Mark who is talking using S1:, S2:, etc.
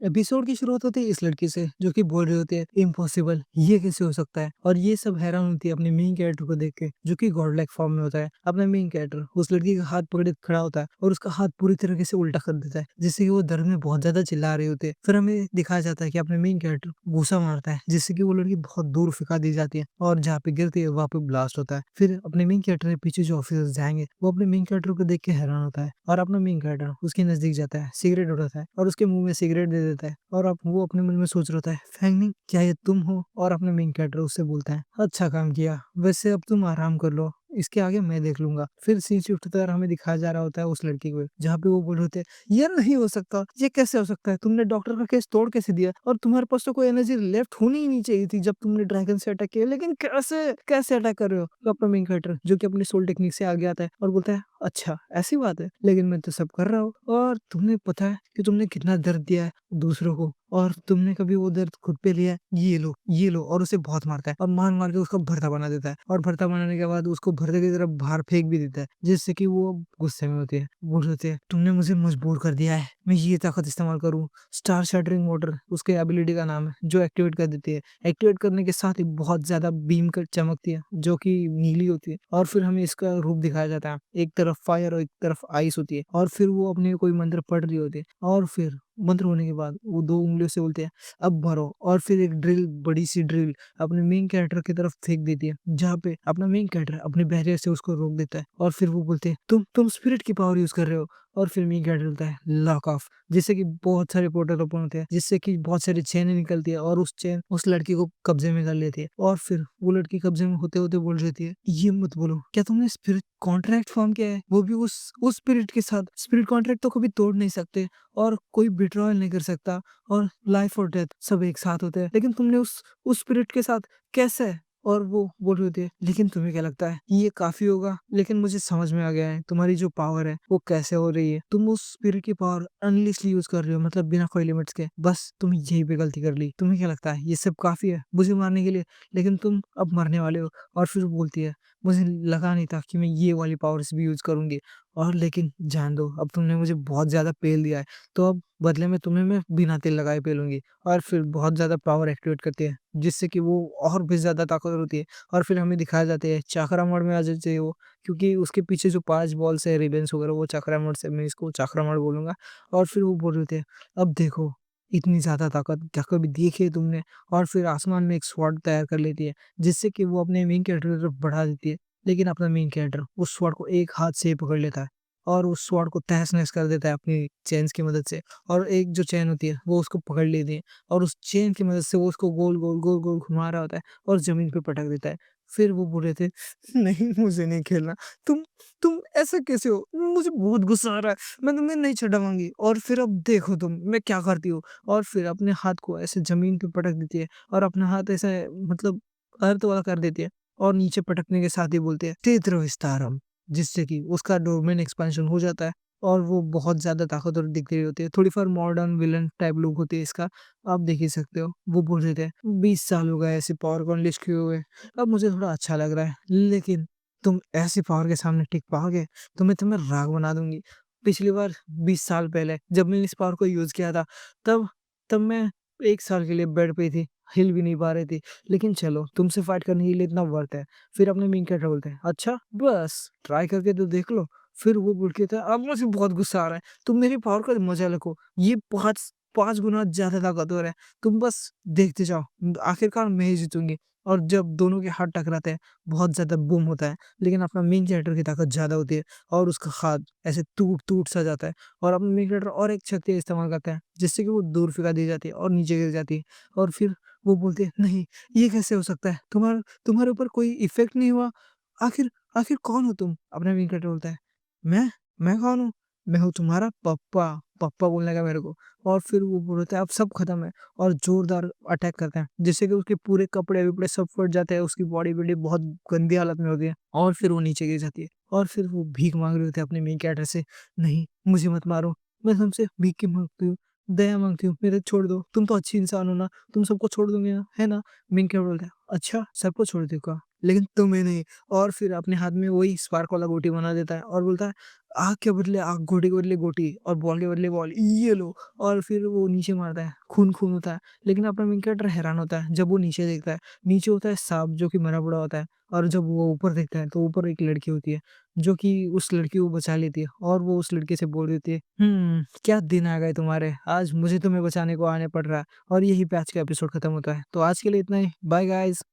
S1: Episode की शुरुआत होती है इस लड़की से जो कि बोल रही होती है इम्पॉसिबल, ये कैसे हो सकता है। और ये सब हैरान होती है अपने मेन कैरेक्टर को देख के जो कि गॉड लाइक फॉर्म में होता है। अपना मेन कैरेक्टर उस लड़की का हाथ पकड़े खड़ा होता है और उसका हाथ पूरी तरीके से उल्टा कर देता है जिससे कि वो दर्द में बहुत ज्यादा चिल्ला रही होती है। फिर हमें दिखाया जाता है कि अपने मेन कैरेक्टर घूसा मारता है जिससे कि वो लड़की बहुत दूर फेंका दी जाती है और जहाँ पे गिरती है वहाँ पे ब्लास्ट होता है। फिर अपने मेन कैरेक्टर के पीछे जो ऑफिसर्स जाएंगे वो अपने मेन कैरेक्टर को देख के हैरान होता है और अपना मेन कैरेक्टर उसके नजदीक जाता है, सिगरेट उठाता है और उसके मुंह में सिगरेट दे देता है। और अब वो अपने मन में सोच रहा होता है, फैंगनिंग क्या ये तुम हो? और अपने मेन कैरेक्टर उससे बोलता है, अच्छा काम किया, वैसे अब तुम आराम कर लो, इसके आगे मैं देख लूंगा। फिर सीन शिफ्ट होता है और हमें दिखाया जा रहा होता है उस लड़की को जहाँ पे वो बोल रहे होते हैं, ये नहीं हो सकता, ये कैसे हो सकता है, तुमने डॉक्टर का केस तोड़ कैसे दिया और तुम्हारे पास तो कोई एनर्जी लेफ्ट होनी ही नहीं चाहिए थी जब तुमने ड्रैगन से अटैक किया, लेकिन कैसे कैसे अटैक कर रहे हो। तो अपना मेन कैरेक्टर जो कि अपनी सोल टेक्निक से आगे आता है और बोलता है, अच्छा ऐसी बात है, लेकिन मैं तो सब कर रहा हूँ और तुमने पता है कि तुमने कितना दर्द दिया है दूसरों को और तुमने कभी वो दर्द खुद पे लिया है, ये लो। और उसे बहुत मारता है और मार मार के उसका भरता बना देता है और भरता बनाने के बाद उसको भरते की तरफ बाहर फेंक भी देता है जिससे कि वो गुस्से में होती है, बोल होते हैं, तुमने मुझे मजबूर कर दिया है, मैं ये ताकत इस्तेमाल करूँ। स्टार शैटरिंग मोटर उसके एबिलिटी का नाम है जो एक्टिवेट कर देती है। एक्टिवेट करने के साथ ही बहुत ज्यादा बीम कर चमकती है जो कि नीली होती है और फिर हमें इसका रूप दिखाया जाता है, एक तरफ फायर और एक तरफ आइस होती है और फिर वो अपने कोई मंत्र पढ़ रही होती है और फिर मंत्र होने के बाद वो दो उंगलियों से बोलते हैं, अब भरो। और फिर एक ड्रिल, बड़ी सी ड्रिल अपने मेन कैरेक्टर की तरफ फेंक देती है जहाँ पे अपना मेन कैरेक्टर अपने बैरियर से उसको रोक देता है और फिर वो बोलते हैं, तुम स्पिरिट की पावर यूज कर रहे हो। और फिर मेन कैरेक्टर बोलता है, लॉक ऑफ, जिससे कि बहुत सारे पोर्टल ओपन होते हैं जिससे कि बहुत सारी चेनें निकलती है और उस चेन उस लड़की को कब्जे में कर लेती है। और फिर वो लड़की कब्जे में होते होते बोल रही है, ये मत बोलो, क्या तुमने स्पिरिट कॉन्ट्रैक्ट फॉर्म किया है, वो भी उस स्पिरिट के साथ। स्पिरिट कॉन्ट्रैक्ट तो कभी तोड़ नहीं सकते और कोई बिट्रॉयल नहीं कर सकता और लाइफ और डेथ सब एक साथ होते हैं, लेकिन तुमने उस स्पिरिट के साथ कैसे। और वो बोल रही होती है, लेकिन तुम्हें क्या लगता है ये काफी होगा? लेकिन मुझे समझ में आ गया है तुम्हारी जो पावर है वो कैसे हो रही है, तुम उस स्पिरिट की पावर अनलिस्टली यूज कर रहे हो, मतलब बिना कोई लिमिट्स के। बस तुम यही पे गलती कर ली, तुम्हें क्या लगता है ये सब काफी है मुझे मारने के लिए, लेकिन तुम अब मरने वाले हो। और फिर वो बोलती है, मुझे लगा नहीं था कि मैं ये वाली पावर्स भी यूज करूंगी, और लेकिन जान दो अब तुमने मुझे बहुत ज्यादा पेल दिया है, तो अब बदले में तुम्हें मैं बिना तेल लगाए पेलूंगी। और फिर बहुत ज्यादा पावर एक्टिवेट करती है जिससे कि वो और भी ज्यादा ताकतवर होती है। और फिर हमें दिखाया जाता है चाकरा मोड में आ जाते हैं वो, क्योंकि उसके पीछे जो 5 बॉल्स है रिबेन्स वगैरह वो चाकरा मोड से, मैं इसको चाकरा मोड बोलूंगा। और फिर वो बोल रहे थे, अब देखो इतनी ज्यादा ताकत क्या कभी देखी है तुमने। और फिर आसमान में एक स्वॉर्ड तैयार कर लेती है जिससे कि वो अपने मेन कैरेक्टर की तरफ बढ़ा देती है, लेकिन अपना मेन कैरेक्टर उस स्वॉर्ड को एक हाथ से ही पकड़ लेता है और उस स्वॉर्ड को तहस-नहस कर देता है अपनी चेन्स की मदद से। और एक जो चेन होती है वो उसको पकड़ लेती है और उस चेन की मदद से वो उसको गोल-गोल, गोल-गोल घुमा रहा होता है और ज़मीन पे पटक देता है। फिर वो बोल रहे थे, नहीं मुझे नहीं खेलना। तुम तुम ऐसा कैसे हो? मुझे बहुत गुस्सा आ रहा है। मैं तुम्हें नहीं छुड़ाऊँगी और फिर अब देखो तुम मैं क्या करती हूँ। और फिर अपने हाथ को ऐसे ज़मीन पे पटक देती है और अपना हाथ ऐसे मतलब अर्थ वाला कर देती है और नीचे पटकने के साथ ही बोलते हैं, तेत्रो विस्तारम, जिससे कि उसका डोमेन एक्सपेंशन हो जाता है और वो बहुत ज़्यादा ताकतवर दिख रही होती है। थोड़ी-फोर मॉडर्न विलेन टाइप लुक होती है इसका, आप देख ही सकते हो। वो बोल रहे थे, 20 साल हो गए ऐसे पावर को अनलीश किए हुए, अब मुझे थोड़ा अच्छा लग रहा है, लेकिन तुम ऐसी पावर के सामने टिक पाओगे? तो मैं तुम्हें राख बना दूँगी। पिछली बार 20 साल पहले जब मैंने इस पावर को यूज़ किया था, तब तब मैं 1 साल के लिए बेड पे थी, हिल भी नहीं पा रही थी, लेकिन चलो तुमसे फाइट करने के लिए इतना वर्थ है। फिर अपने मेन कैरेक्टर बोलते हैं, अच्छा बस ट्राई करके तो देख लो। फिर वो बोल के था, अब मुझे बहुत गुस्सा आ रहा है, तुम मेरी पावर का मजा लो, ये 5 गुना ज़्यादा ताकतवर है, तुम बस देखते जाओ, आखिरकार मैं ही जीतूँगी। और जब दोनों के हाथ टकराते हैं, बहुत ज़्यादा बूम होता है, लेकिन अपना मेन कैरेक्टर की ताकत ज़्यादा होती है और उसका हाथ ऐसे टूट-टूट सा जाता है और अपना मेन कैरेक्टर और एक शक्ति इस्तेमाल करता है, जिससे कि वो दूर फेंका दी जाती है और नीचे गिर जाती है। और फिर वो बोलते हैं, नहीं ये कैसे हो सकता है? तुम्हारे ऊपर कोई इफ़ेक्ट नहीं हुआ? आखिर आखिर कौन हो तुम? अपना मेन कैरेक्टर बोलता है, मैं? मैं कौन हूँ? मैं हूँ तुम्हारा पप्पा, पप्पा बोलने का मेरे को। और फिर वो बोलता है, अब सब खत्म है और ज़ोरदार अटैक करते हैं, जिससे कि उसके पूरे कपड़े-वपड़े सब फट जाते हैं, उसकी बॉडी-वॉडी बहुत गंदी हालत में होती है और फिर वो नीचे गिर जाती है। और फिर वो भीख माँग रहे होते हैं अपने मेन कैरेक्टर से, नहीं मुझे मत मारो, मैं तुमसे भीख की माँगती हूँ, दया माँगती हूँ, मेरे छोड़ दो, तुम तो अच्छी इंसान हो ना, तुम सबको छोड़ दोगे ना, है ना? मेन कैरेक्टर बोलता है, अच्छा सबको छोड़ दोगे क्या? लेकिन तुम्हें नहीं। और फिर अपने हाथ में वही स्पार्क वाला गोटी बना देता है और बोलता है, आग के बदले आग, गोटी के बदले गोटी और बॉल के बदले बॉल, ये लो। और फिर वो नीचे मारता है, खून-खून होता है। लेकिन अपना मेन कैरेक्टर हैरान होता है जब वो नीचे देखता है। नीचे होता है साँप जो कि मरा पड़ा होता है, और जब वो ऊपर देखता है तो ऊपर एक लड़की होती है, जो कि उस लड़की को बचा लेती है और वो उस लड़के से बोल देती है, क्या दिन आ गए तुम्हारे, आज मुझे तुम्हें बचाने को आने पड़ रहा है। और यहीं पे आज का एपिसोड खत्म होता है। तो आज के लिए इतना ही। Bye guys.